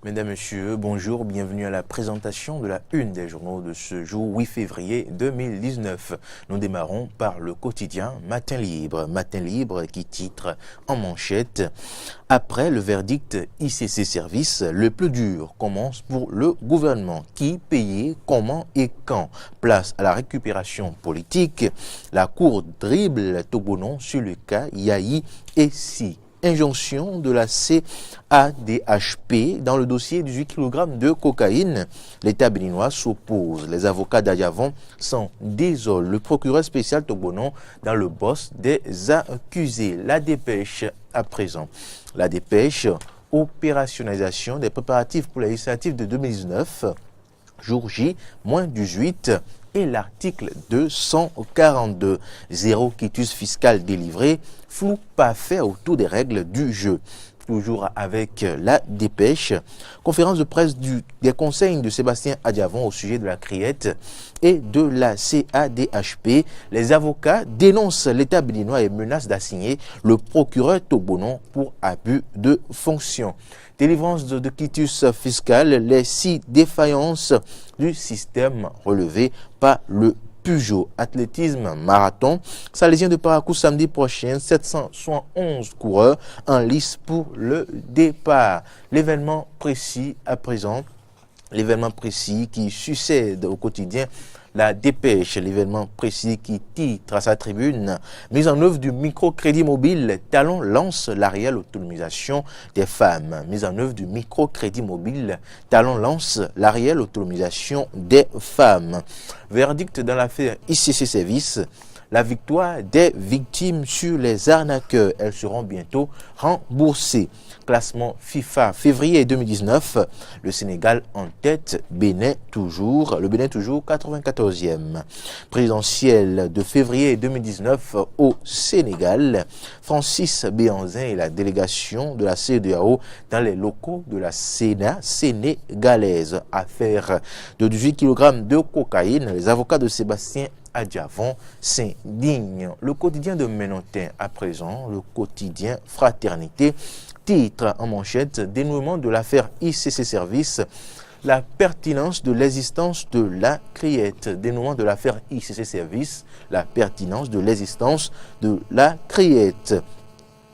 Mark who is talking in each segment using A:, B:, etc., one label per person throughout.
A: Mesdames, Messieurs, bonjour, bienvenue à la présentation de la une des journaux de ce jour 8 février 2019. Nous démarrons par le quotidien Matin Libre qui titre en manchette « Après le verdict ICC Service, le plus dur commence pour le gouvernement. Qui payer, comment et quand? Place à la récupération politique. La cour dribble Togonon sur le cas Yahi et Si. Injonction de la CADHP dans le dossier 18 kg de cocaïne. L'État béninois s'oppose. Les avocats d'Adiavon s'en désolent. Le procureur spécial Togonon dans le boss des accusés. La dépêche à présent. La dépêche, opérationnalisation des préparatifs pour les législatives de 2019. Jour J, moins 18. Et l'article 242, zéro quitus fiscal délivré, flou pas fait autour des règles du jeu. Toujours avec la dépêche, conférence de presse des conseils de Sébastien Adiavon au sujet de la criette et de la CADHP. Les avocats dénoncent l'État béninois et menacent d'assigner le procureur Togonon pour abus de fonction. Délivrance de quitus fiscal, les 6 défaillances du système relevées par le Peugeot. Athlétisme marathon, Salésien de Paracou samedi prochain, 771 coureurs en lice pour le départ. L'événement précis à présent, l'événement précis qui succède au quotidien La Dépêche, l'événement précis qui titre à sa tribune « Mise en œuvre du microcrédit mobile, Talon lance la réelle autonomisation des femmes ». Mise en œuvre du microcrédit mobile, Talon lance la réelle autonomisation des femmes. Verdict dans l'affaire ICC Service. La victoire des victimes sur les arnaqueurs. Elles seront bientôt remboursées. Classement FIFA février 2019. Le Sénégal en tête, Bénin toujours. Le Bénin toujours 94e. Présidentielle de février 2019 au Sénégal. Francis Béhanzin et la délégation de la CEDEAO dans les locaux de la Sénat sénégalaise. Affaire de 18 kg de cocaïne. Les avocats de Sébastien Adiavon s'indigne. Le quotidien de Ménotin à présent, le quotidien Fraternité, titre en manchette dénouement de l'affaire ICC Service, la pertinence de l'existence de la criette. Dénouement de l'affaire ICC Service, la pertinence de l'existence de la criette.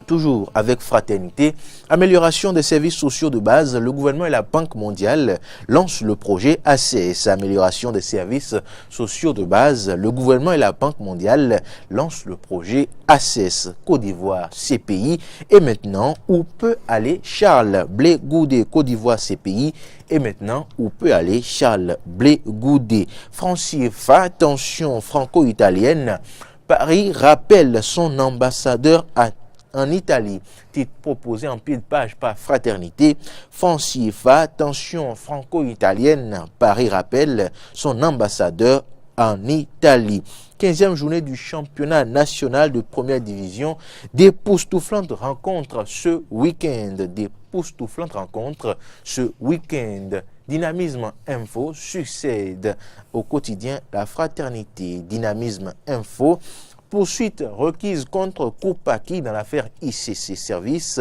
A: Toujours avec Fraternité, amélioration des services sociaux de base, le gouvernement et la Banque mondiale lancent le projet ACS. Amélioration des services sociaux de base, le gouvernement et la Banque mondiale lancent le projet ACS. Côte d'Ivoire, CPI. Et maintenant, où peut aller Charles Blé Goudé? Côte d'Ivoire, CPI. Et maintenant, où peut aller Charles Blé Goudé? Franc CFA, tension franco-italienne. Paris rappelle son ambassadeur en Italie. Titre proposé en pied de page par Fraternité. Franc CFA, tension franco-italienne. Paris rappelle son ambassadeur en Italie. 15e journée du championnat national de première division. D'époustouflantes rencontres ce week-end. D'époustouflantes rencontres ce week-end. Dynamisme Info succède au quotidien La Fraternité. Dynamisme Info. Poursuite requise contre Koupaki dans l'affaire ICC Service.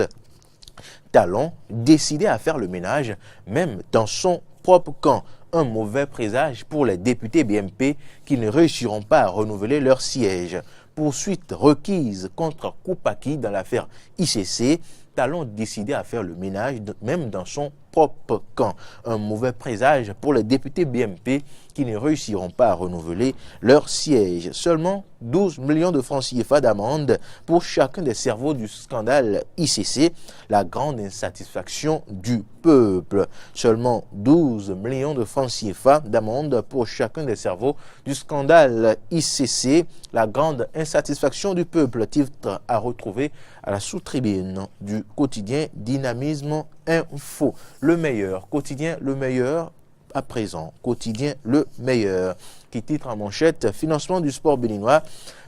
A: Talon décidé à faire le ménage, même dans son propre camp. Un mauvais présage pour les députés BMP qui ne réussiront pas à renouveler leur siège. Poursuite requise contre Koupaki dans l'affaire ICC. Talon décidé à faire le ménage, même dans son propre camp. Un mauvais présage pour les députés BMP qui ne réussiront pas à renouveler leur siège. Seulement 12 millions de francs CFA d'amende pour chacun des cerveaux du scandale ICC. La grande insatisfaction du peuple. Seulement 12 millions de francs CFA d'amende pour chacun des cerveaux du scandale ICC. La grande insatisfaction du peuple. Titre à retrouver à la sous-tribune du quotidien Dynamisme Info. Le meilleur, quotidien Le Meilleur à présent, quotidien Le Meilleur, qui titre en manchette financement du sport béninois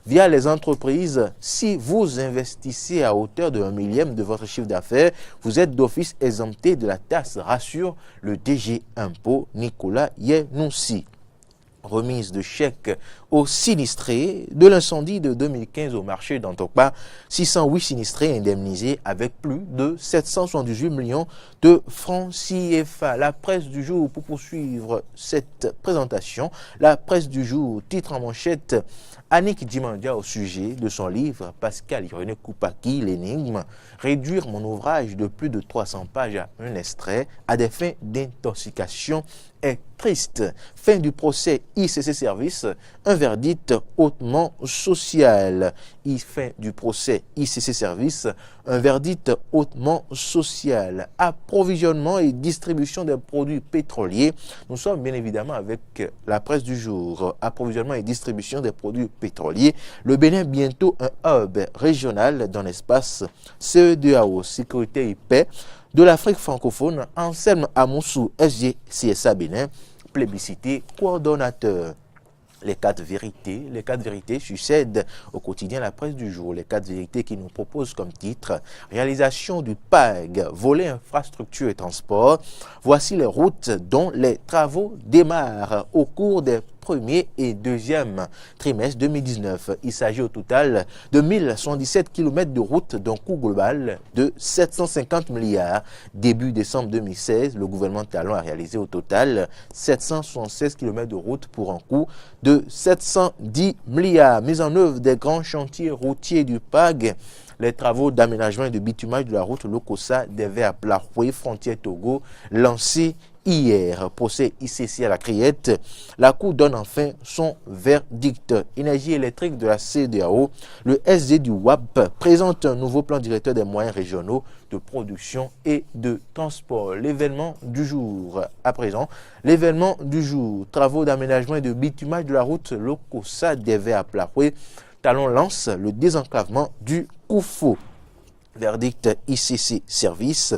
A: via les entreprises. Si vous investissez à hauteur de 1/1000 de votre chiffre d'affaires, vous êtes d'office exempté de la taxe, rassure le DG Impôt Nicolas Yenoussi. Remise de chèques aux sinistrés de l'incendie de 2015 au marché d'Antokpa. 608 sinistrés indemnisés avec plus de 778 millions de francs CFA. La presse du jour, pour poursuivre cette présentation, la presse du jour, titre en manchette, Annick Dimandia au sujet de son livre Pascal Irénée Koupaki, l'énigme, réduire mon ouvrage de plus de 300 pages à un extrait à des fins d'intoxication est triste. Fin du procès ICC Service, un verdict hautement social. Fin du procès ICC Service, un verdict hautement social. Approvisionnement et distribution des produits pétroliers. Nous sommes bien évidemment avec la presse du jour. Approvisionnement et distribution des produits pétroliers. Le Bénin bientôt un hub régional dans l'espace CEDEAO, sécurité et paix de l'Afrique francophone. Anselme Amoussou, SG-CSA Bénin, plébiscité coordonnateur. Les quatre vérités succèdent au quotidien La Presse du jour. Les quatre vérités qui nous proposent comme titre réalisation du PAG, volet infrastructure et transport. Voici les routes dont les travaux démarrent au cours des premier et deuxième trimestre 2019. Il s'agit au total de 1117 km de route d'un coût global de 750 milliards. Début décembre 2016, le gouvernement Talon a réalisé au total 776 km de route pour un coût de 710 milliards. Mise en œuvre des grands chantiers routiers du PAG. Les travaux d'aménagement et de bitumage de la route Lokossa des Verts Plaroué, frontière Togo, lancés hier. Procès ICC à la Criette. La Cour donne enfin son verdict. Énergie électrique de la CEDEAO. Le SD du WAP présente un nouveau plan directeur des moyens régionaux de production et de transport. L'événement du jour. À présent, l'événement du jour. Travaux d'aménagement et de bitumage de la route Lokossa des Verts Plaroué. Talon lance le désenclavement du Koufou. Verdict ICC Service.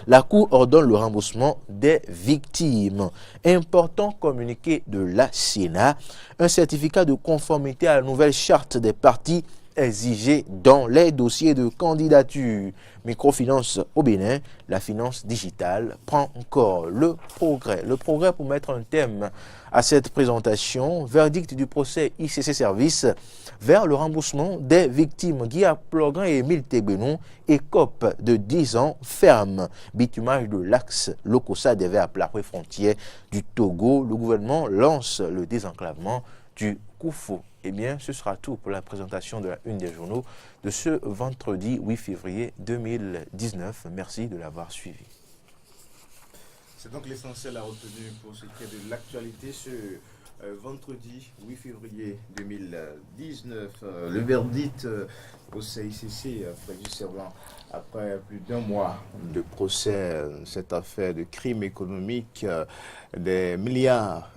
A: La Cour ordonne le remboursement des victimes. Important communiqué de la Sénat. Un certificat de conformité à la nouvelle charte des partis exigé dans les dossiers de candidature. Microfinance au Bénin, la finance digitale prend encore le progrès. Le progrès pour mettre un thème à cette présentation. Verdict du procès ICC Service vers le remboursement des victimes. Guy Plogan et Émile Tegbenou écopent de 10 ans ferme. Bitumage de l'axe Lokossa des Verts Plaroué frontière du Togo. Le gouvernement lance le désenclavement du Koufou. Eh bien, ce sera tout pour la présentation de la une des journaux de ce vendredi 8 février 2019. Merci de l'avoir suivi.
B: C'est donc l'essentiel à retenir pour ce qui est de l'actualité ce vendredi 8 février 2019. Le verdict au CICC, Frédéric Servan, après plus d'un mois de procès, cette affaire de crime économique, des milliards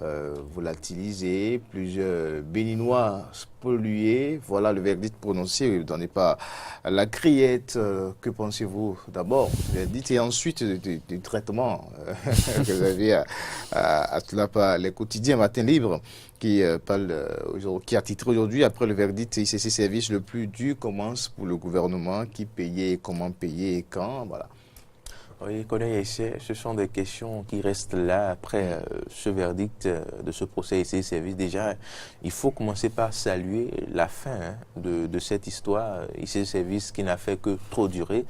B: volatilisés, plusieurs Béninois spoliés. Voilà le verdict prononcé. Vous n'en êtes pas à la Criette. Que pensez-vous d'abord du verdict et ensuite du traitement que vous avez à les quotidiens Matin Libre qui a titré aujourd'hui après le verdict ICC Service le plus dur commence pour le gouvernement, qui payait, comment payer et quand, voilà.
A: Oui, ce sont des questions qui restent là après ce verdict de ce procès ICC Service. Déjà, il faut commencer par saluer la fin de cette histoire ICC Service qui n'a fait que trop durer.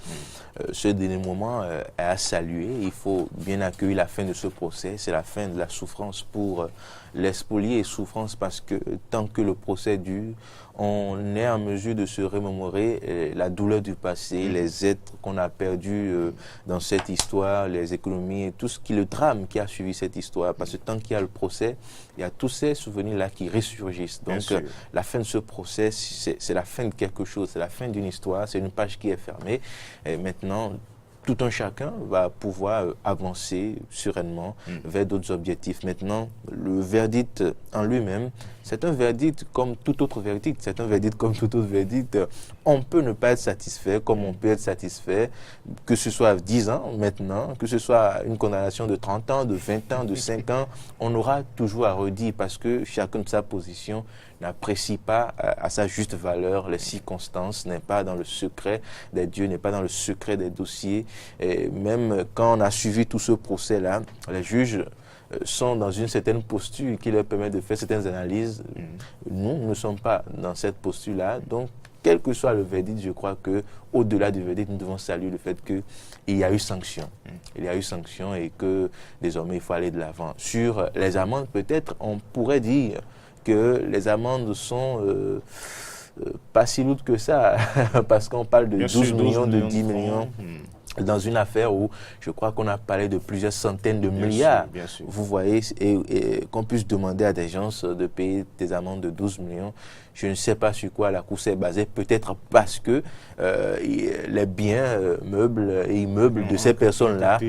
A: Ce dernier moment est à saluer. Il faut bien accueillir la fin de ce procès. C'est la fin de la souffrance pour les spoliés et souffrance parce que tant que le procès dure, on est en mesure de se remémorer la douleur du passé, les êtres qu'on a perdus dans cette histoire, les économies et tout ce qui le drame qui a suivi cette histoire. Parce que tant qu'il y a le procès, il y a tous ces souvenirs-là qui ressurgissent. Donc la fin de ce procès, c'est la fin de quelque chose, c'est la fin d'une histoire, c'est une page qui est fermée. Et maintenant, tout un chacun va pouvoir avancer sereinement vers d'autres objectifs. Maintenant, le verdict en lui-même, c'est un verdict comme tout autre verdict. C'est un verdict comme tout autre verdict. On peut ne pas être satisfait comme on peut être satisfait, que ce soit 10 ans maintenant, que ce soit une condamnation de 30 ans, de 20 ans, de 5 ans. On aura toujours à redire parce que chacun de sa position n'apprécie pas à sa juste valeur les circonstances, n'est pas dans le secret des dieux, n'est pas dans le secret des dossiers. Et même quand on a suivi tout ce procès-là, les juges sont dans une certaine posture qui leur permet de faire certaines analyses. Nous ne sommes pas dans cette posture-là. Donc, quel que soit le verdict, je crois qu'au-delà du verdict, nous devons saluer le fait qu'il y a eu sanction. Il y a eu sanction et que désormais, il faut aller de l'avant. Sur les amendes, peut-être, on pourrait dire que les amendes sont pas si lourdes que ça, parce qu'on parle de 12 millions, de 10 millions. Dans une affaire où je crois qu'on a parlé de plusieurs centaines de milliards.
B: Bien sûr.
A: Vous voyez, et qu'on puisse demander à des gens de payer des amendes de 12 millions. Je ne sais pas sur quoi la Cour s'est basée, peut-être parce que les biens meubles et immeubles de ces personnes-là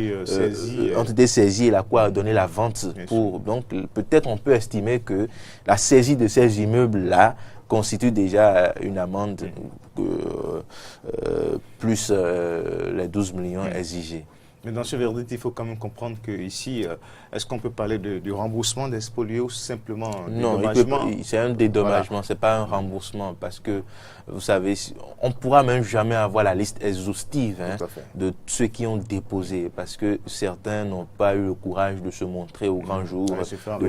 A: ont été saisis et la Cour a donné la vente pour. Donc peut-être on peut estimer que la saisie de ces immeubles-là constitue déjà une amende plus les 12 millions exigés.
B: Mais dans ce verdict, il faut quand même comprendre qu'ici, est-ce qu'on peut parler du remboursement des spoliés ou simplement
A: non, c'est un dédommagement, voilà. Ce n'est pas un remboursement parce que, vous savez, on ne pourra même jamais avoir la liste exhaustive de ceux qui ont déposé parce que certains n'ont pas eu le courage de se montrer au grand jour, de se faire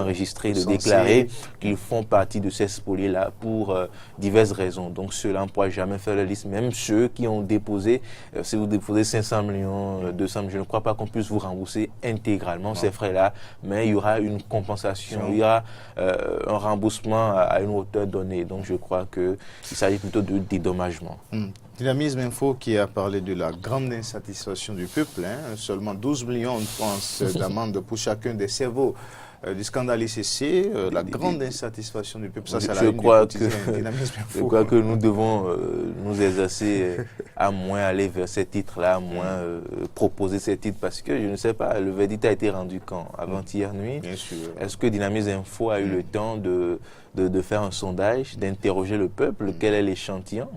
A: enregistrer, de déclarer qu'ils font partie de ces spoliés-là pour diverses raisons. Donc ceux-là, on ne pourra jamais faire la liste. Même ceux qui ont déposé, si vous déposez 500 millions, 200 millions, je ne crois pas qu'on puisse vous rembourser intégralement ces frais-là, mais il y aura une compensation, il y aura un remboursement à une hauteur donnée. Donc je crois qu'il s'agit plutôt de dédommagement.
B: Dynamisme Info qui a parlé de la grande insatisfaction du peuple, seulement 12 millions de francs d'amende pour chacun des cerveaux du scandale ICC, la grande insatisfaction du peuple. Ça, c'est
A: je crois que nous devons nous exercer à moins aller vers ces titres-là, à moins proposer ces titres, parce que je ne sais pas, le verdict a été rendu quand? Avant-hier nuit.
B: Bien sûr.
A: Est-ce que Dynamisme Info a eu le temps de faire un sondage, d'interroger le peuple? Quel est l'échantillon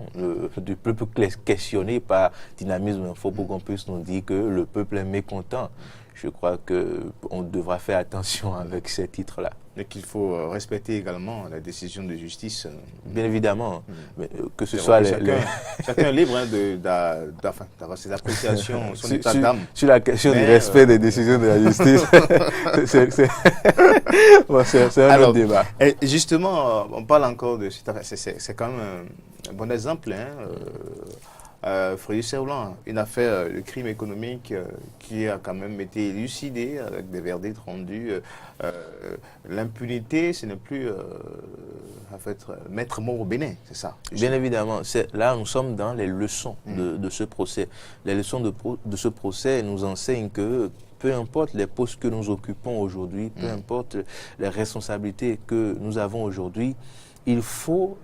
A: du peuple questionné par Dynamisme Info pour qu'on puisse nous dire que le peuple est mécontent? Je crois qu'on devra faire attention avec ces titres-là.
B: Et qu'il faut respecter également la décision de justice.
A: Bien évidemment. Mais que ce soit
B: chacun est libre d'avoir ses appréciations, son état d'âme.
A: Sur la question du respect des décisions de la justice, c'est un autre débat.
B: Et justement, on parle encore de cette affaire. C'est quand même un bon exemple. Frédéric Servan, une affaire de crime économique qui a quand même été élucidée avec des verdicts rendus. L'impunité, ce n'est plus en fait maître mort au Bénin, c'est ça?
A: Bien évidemment. Là, nous sommes dans les leçons de ce procès. Les leçons de ce procès nous enseignent que peu importe les postes que nous occupons aujourd'hui, peu importe les responsabilités que nous avons aujourd'hui, il faut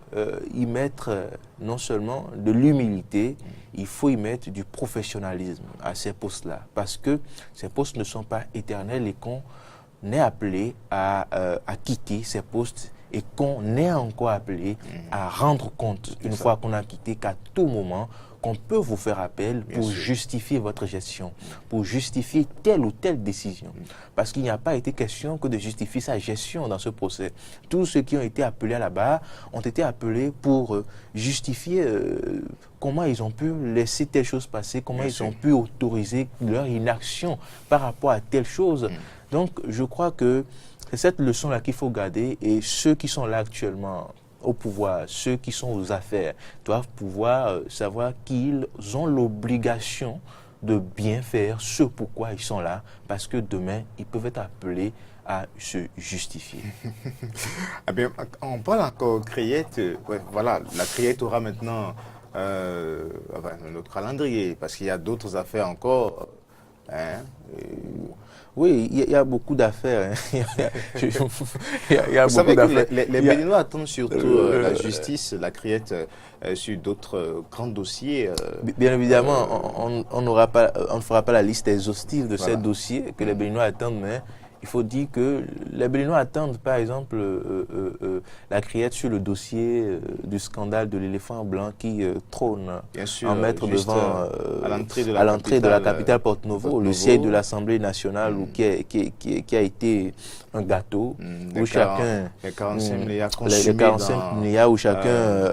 A: y mettre non seulement de l'humilité, il faut y mettre du professionnalisme à ces postes-là. Parce que ces postes ne sont pas éternels et qu'on est appelé à quitter ces postes et qu'on est encore appelé à rendre compte, une fois qu'on a quitté, qu'à tout moment, qu'on peut vous faire appel pour justifier votre gestion, pour justifier telle ou telle décision. Parce qu'il n'y a pas été question que de justifier sa gestion dans ce procès. Tous ceux qui ont été appelés à la barre ont été appelés pour justifier comment ils ont pu laisser telle chose passer, comment ils ont pu autoriser leur inaction par rapport à telle chose. Donc, je crois que c'est cette leçon-là qu'il faut garder et ceux qui sont là actuellement au pouvoir, ceux qui sont aux affaires, doivent pouvoir savoir qu'ils ont l'obligation de bien faire ce pourquoi ils sont là, parce que demain, ils peuvent être appelés à se justifier.
B: Eh bien, on parle encore Créette. Voilà, la Créette aura maintenant un autre calendrier, parce qu'il y a d'autres affaires encore.
A: Oui, il y a beaucoup d'affaires. Il
B: y a beaucoup d'affaires. Les Béninois attendent surtout la justice, la Créette, sur d'autres grands dossiers.
A: Bien évidemment, on ne fera pas la liste exhaustive de ces dossiers que les Béninois attendent, mais il faut dire que les Béninois attendent, par exemple, la criette sur le dossier du scandale de l'éléphant blanc qui trône
B: Bien sûr,
A: en maître
B: juste,
A: devant
B: à l'entrée
A: de la capitale Porto-Novo, le siège de l'Assemblée nationale qui a été un gâteau où chacun...
B: Les 45 milliards consumés
A: les 45 milliards où chacun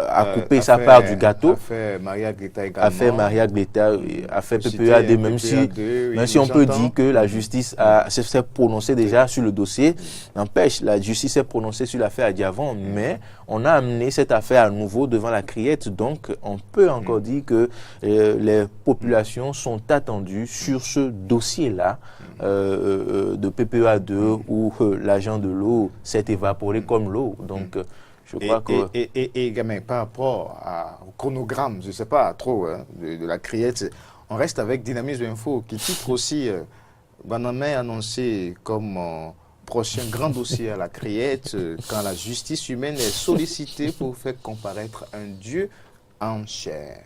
A: a coupé sa
B: fait,
A: part du gâteau.
B: A fait Maria Gleta également.
A: A fait Maria Gleta, a fait PPA2, même si on peut dire que la justice s'est prononcée déjà sur le dossier. N'empêche, la justice s'est prononcée sur l'affaire Adiavon, mais on a amené cette affaire à nouveau devant la criette. Donc, on peut encore dire que les populations sont attendues sur ce dossier-là de PPA2 où l'agent de l'eau s'est évaporé comme l'eau. Donc, je crois que...
B: Et également, par rapport au chronogramme, je ne sais pas trop, de la criette, on reste avec Dynamisme Info qui titre aussi Banamé annoncé comme prochain grand dossier à la criette quand la justice humaine est sollicitée pour faire comparaître un dieu en chair.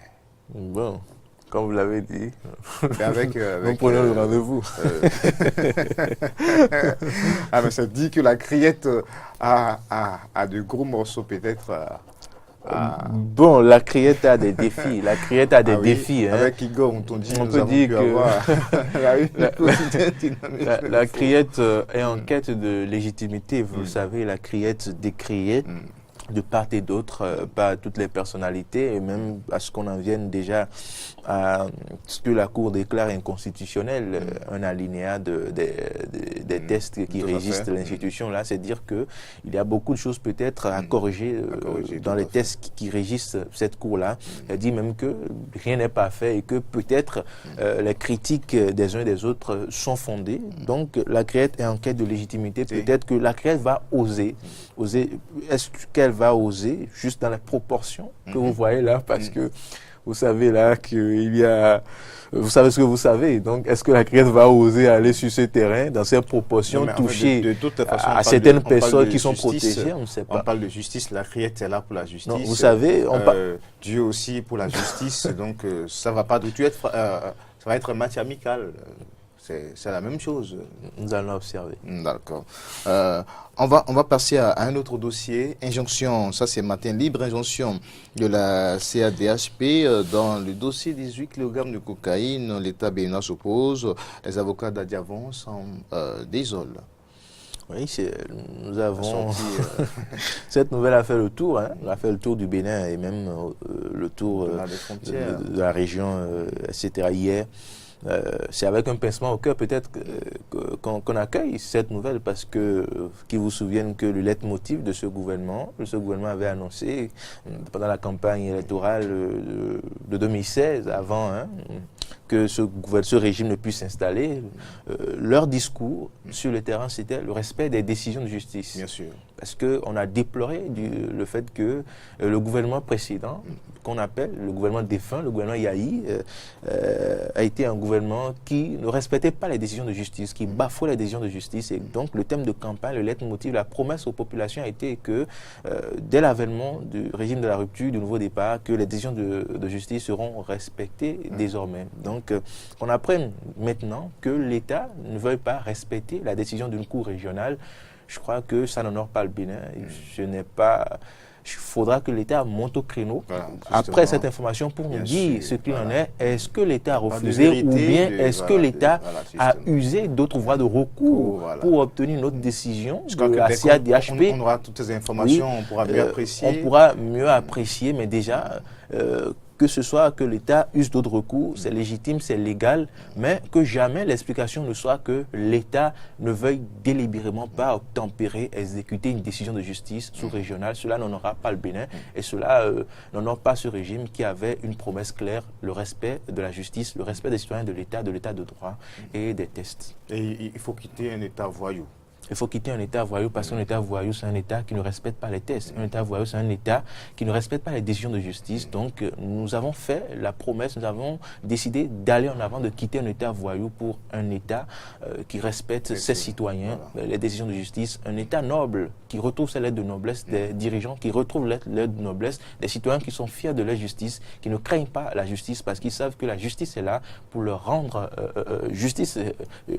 A: Bon, comme vous l'avez dit,
B: nous
A: prenons le rendez-vous.
B: Ah, mais ça dit que la criette a de gros morceaux peut-être.
A: Bon, la criette a des défis. La criette a des défis. Hein.
B: Avec Igor, on
A: peut dire que la criette est en quête de légitimité. Vous le savez, la criette décriée de part et d'autre par toutes les personnalités et même à ce qu'on en vienne déjà à ce que la Cour déclare inconstitutionnel, un alinéa des tests qui régissent l'institution. Là, c'est dire qu'il y a beaucoup de choses peut-être à corriger dans les tests qui régissent cette Cour-là. Elle dit même que rien n'est pas fait et que peut-être les critiques des uns et des autres sont fondées. Donc, la criette est en quête de légitimité. Peut-être que la criette va oser. Est-ce qu'elle va oser juste dans les proportions que vous voyez là, parce que vous savez là qu'il y a... Vous savez ce que vous savez. Donc, est-ce que la criette va oser aller sur ce terrain, dans ces proportions, toucher
B: de toute façon,
A: à certaines personnes qui sont protégées? On ne sait pas.
B: On parle de justice, la criette est là pour la justice.
A: Non, vous savez,
B: Dieu aussi pour la justice. Donc, ça va pas du tout être... ça va être un match amical. C'est la même chose.
A: Nous allons observer.
B: D'accord. On va passer à un autre dossier. Injonction, ça c'est matin libre, injonction de la CADHP. Dans le dossier 18 kg de cocaïne, l'État béninois s'oppose. Les avocats d'Adiavon s'en désolent.
A: Oui, nous avons... Cette nouvelle a fait le tour, hein. Elle a fait le tour du Bénin et même le tour de la région, etc. hier. C'est avec un pincement au cœur peut-être qu'on accueille cette nouvelle parce que, qui vous souviennent que le leitmotiv de ce gouvernement avait annoncé pendant la campagne électorale de 2016, avant que ce régime ne puisse s'installer, leur discours sur le terrain, c'était le respect des décisions de justice.
B: Bien sûr.
A: Parce qu'on a déploré le fait que le gouvernement précédent, qu'on appelle le gouvernement défunt, le gouvernement Yahi, a été un gouvernement qui ne respectait pas les décisions de justice, qui bafouait les décisions de justice. Et donc, le thème de campagne, le leitmotiv, la promesse aux populations a été que, dès l'avènement du régime de la rupture, du nouveau départ, que les décisions de justice seront respectées désormais. Donc, on apprenne maintenant que l'État ne veuille pas respecter la décision d'une cour régionale. Je crois que ça n'honore pas le Bénin. Il faudra que l'État monte au créneau après cette information pour nous dire ce qu'il en est. Est-ce que l'État a refusé ou bien est-ce que l'État a usé d'autres voies de recours pour obtenir une autre décision de la CADHP?
B: On aura toutes ces informations, on pourra mieux apprécier.
A: On pourra mieux apprécier, mais déjà... que ce soit que l'État use d'autres recours, c'est légitime, c'est légal, mais que jamais l'explication ne soit que l'État ne veuille délibérément pas obtempérer, exécuter une décision de justice sous-régionale. Cela n'honora pas le Bénin et cela n'honore pas ce régime qui avait une promesse claire, le respect de la justice, le respect des citoyens de l'État de droit et des tests.
B: Et il faut quitter un État voyou.
A: il faut quitter un État voyou parce qu'un État voyou, c'est un État qui ne respecte pas les tests. Un État voyou, c'est un État qui ne respecte pas les décisions de justice. Donc, nous avons fait la promesse, nous avons décidé d'aller en avant, de quitter un État voyou pour un État qui respecte ses citoyens, les décisions de justice, un État noble qui retrouve sa lettre de noblesse, des dirigeants qui retrouvent lettre de noblesse, des citoyens qui sont fiers de leur justice, qui ne craignent pas la justice parce qu'ils savent que la justice est là pour leur rendre justice,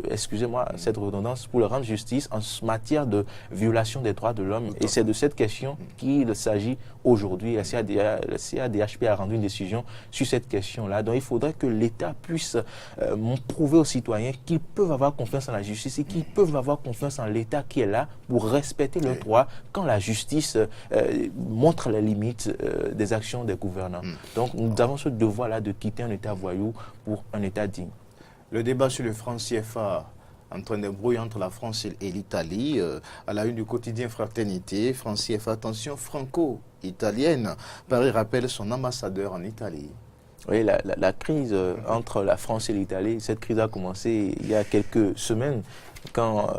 A: excusez-moi cette redondance, pour leur rendre justice en matière de violation des droits de l'homme. Et c'est de cette question qu'il s'agit aujourd'hui. La CADHP a rendu une décision sur cette question-là. Donc il faudrait que l'État puisse prouver aux citoyens qu'ils peuvent avoir confiance en la justice et qu'ils peuvent avoir confiance en l'État qui est là pour respecter leurs droits quand la justice montre les limites des actions des gouvernants. Donc nous avons ce devoir-là de quitter un État voyou pour un État digne.
B: Le débat sur le franc CFA en train de brouiller entre la France et l'Italie, à la une du quotidien Fraternité, franc CFA, tension franco-italienne. Paris rappelle son ambassadeur en Italie.
A: Oui, la crise entre la France et l'Italie, cette crise a commencé il y a quelques semaines quand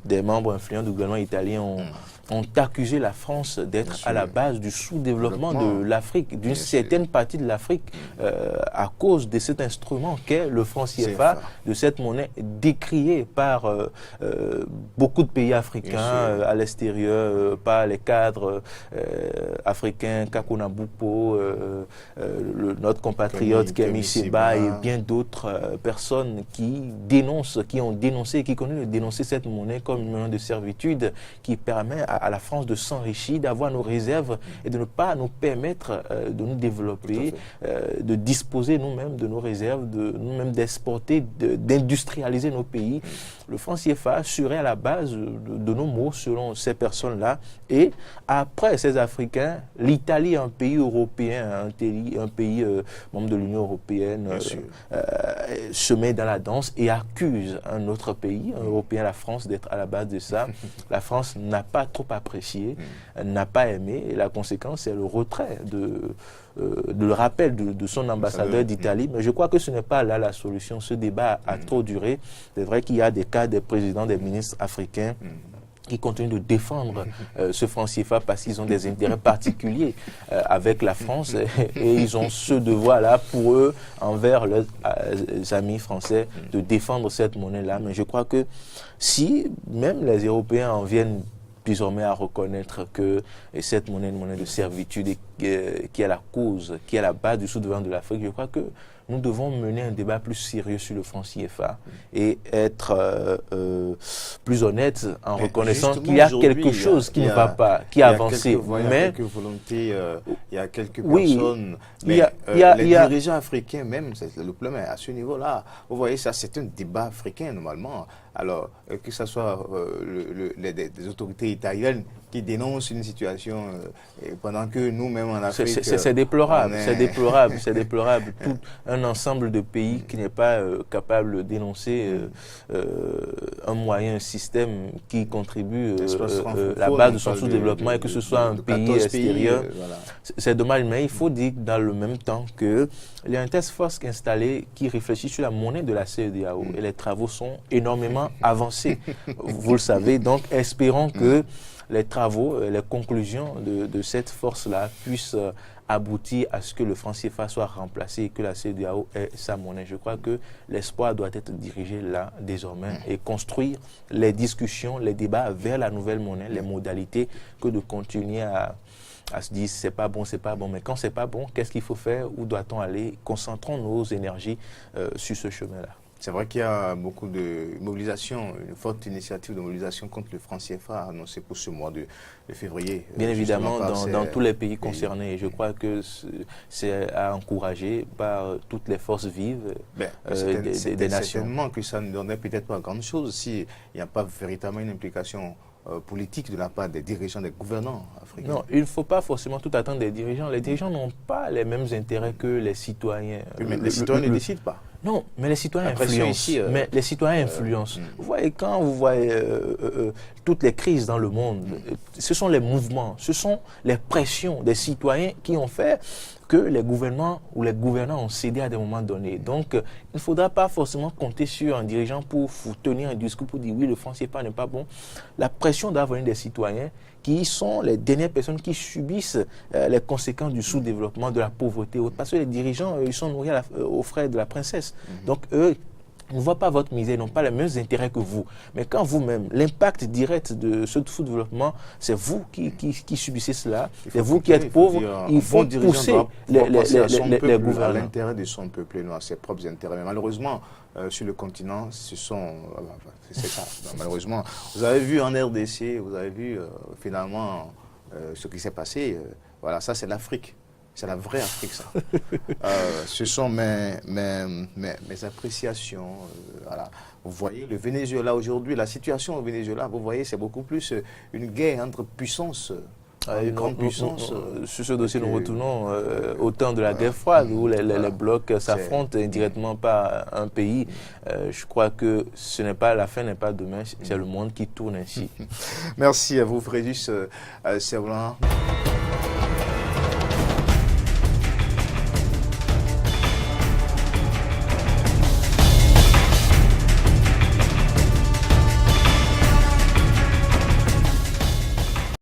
A: des membres influents du gouvernement italien ont accusé la France d'être à la base du sous-développement de l'Afrique, d'une certaine partie de l'Afrique, à cause de cet instrument qu'est le franc CFA, de cette monnaie décriée par beaucoup de pays africains à l'extérieur, par les cadres africains, Kakuna Boupo, notre compatriote Kemi Seba et bien d'autres personnes qui dénoncent, qui ont dénoncé, qui continuent de dénoncer cette monnaie comme une monnaie de servitude qui permet à la France de s'enrichir, d'avoir nos réserves et de ne pas nous permettre de nous développer, de disposer nous-mêmes de nos réserves, de nous-mêmes d'exporter, d'industrialiser nos pays. Le franc CFA serait à la base de nos maux selon ces personnes-là. Et après ces Africains, l'Italie, un pays européen, un pays membre de l'Union européenne, se met dans la danse et accuse un autre pays, un européen, la France, d'être à la base de ça. La France n'a pas trop apprécié, n'a pas aimé, et la conséquence, c'est le retrait le rappel de son ambassadeur d'Italie. Mais je crois que ce n'est pas là la solution. Ce débat a trop duré. C'est vrai qu'il y a des cas des présidents, des ministres africains qui continuent de défendre ce franc CFA parce qu'ils ont des intérêts particuliers avec la France et ils ont ce devoir-là pour eux, envers leurs amis français, de défendre cette monnaie-là. Mais je crois que si même les Européens en viennent désormais à reconnaître que cette monnaie est une monnaie de servitude et qui est la cause, qui est la base du sous-développement de l'Afrique, je crois que nous devons mener un débat plus sérieux sur le franc CFA et être plus honnête en reconnaissant qu'il y a quelque chose qui ne va pas, qui a avancé.
B: Il y a quelques volontés, il y a quelques personnes, mais les dirigeants africains même, c'est le problème à ce niveau-là. Vous voyez, ça c'est un débat africain normalement. Alors, que ce soit les autorités italiennes qui dénoncent une situation pendant que nous-mêmes en Afrique...
A: C'est déplorable, c'est déplorable, c'est déplorable. Tout un ensemble de pays qui n'est pas capable de dénoncer un moyen, un système qui contribue à la base de son sous-développement et que ce soit un pays extérieur. C'est dommage, mais il faut dire dans le même temps qu'il y a un task force installé qui réfléchit sur la monnaie de la CEDEAO et les travaux sont énormément avancés. Vous le savez, donc espérons que les travaux, les conclusions de cette force-là puissent aboutir à ce que le franc CFA soit remplacé et que la CEDEAO ait sa monnaie. Je crois que l'espoir doit être dirigé là désormais et construire les discussions, les débats vers la nouvelle monnaie, les modalités, que de continuer à se dire c'est pas bon, mais quand c'est pas bon, qu'est-ce qu'il faut faire, où doit-on aller? Concentrons nos énergies sur ce chemin-là.
B: C'est vrai qu'il y a beaucoup de mobilisation, une forte initiative de mobilisation contre le franc CFA annoncée pour ce mois de février.
A: Bien évidemment, dans tous les pays concernés. Je crois que c'est à encourager par toutes les forces vives des nations.
B: Certainement que ça ne donnerait peut-être pas grand-chose s'il n'y a pas véritablement une implication politique de la part des dirigeants, des gouvernants africains.
A: Non, il ne faut pas forcément tout attendre des dirigeants. Les dirigeants n'ont pas les mêmes intérêts que les citoyens.
B: Mais les citoyens ne décident pas.
A: Non, mais les citoyens influencent. Mais les citoyens influencent. Vous voyez, quand vous voyez toutes les crises dans le monde, ce sont les mouvements, ce sont les pressions des citoyens qui ont fait que les gouvernements ou les gouvernants ont cédé à des moments donnés. Donc, il ne faudra pas forcément compter sur un dirigeant pour tenir un discours pour dire oui, le franc CFA n'est pas bon. La pression doit venir des citoyens qui sont les dernières personnes qui subissent les conséquences du sous-développement, de la pauvreté. Parce que les dirigeants, ils sont nourris aux frais de la princesse. Donc, eux, ne voient pas votre misère, ils n'ont pas les mêmes intérêts que vous. Mais quand vous-même, l'impact direct de ce sous-développement, c'est vous qui subissez cela, c'est vous qui êtes pauvres, il faut pousser les gouvernants.
B: À l'intérêt de son peuple et non à ses propres intérêts. Mais malheureusement, sur le continent, c'est ça. Malheureusement, vous avez vu en RDC, vous avez vu finalement ce qui s'est passé. Voilà, ça c'est l'Afrique. C'est la vraie Afrique, ça. Ce sont mes appréciations. Voilà. Vous voyez, le Venezuela aujourd'hui, la situation au Venezuela, vous voyez, c'est beaucoup plus une guerre entre puissances. Une grande puissance.
A: Sur ce dossier, nous retournons au temps de la guerre froide, où les blocs s'affrontent indirectement par un pays. Je crois que la fin n'est pas demain, c'est le monde qui tourne ainsi.
B: Merci à vous, Frédéric Servan.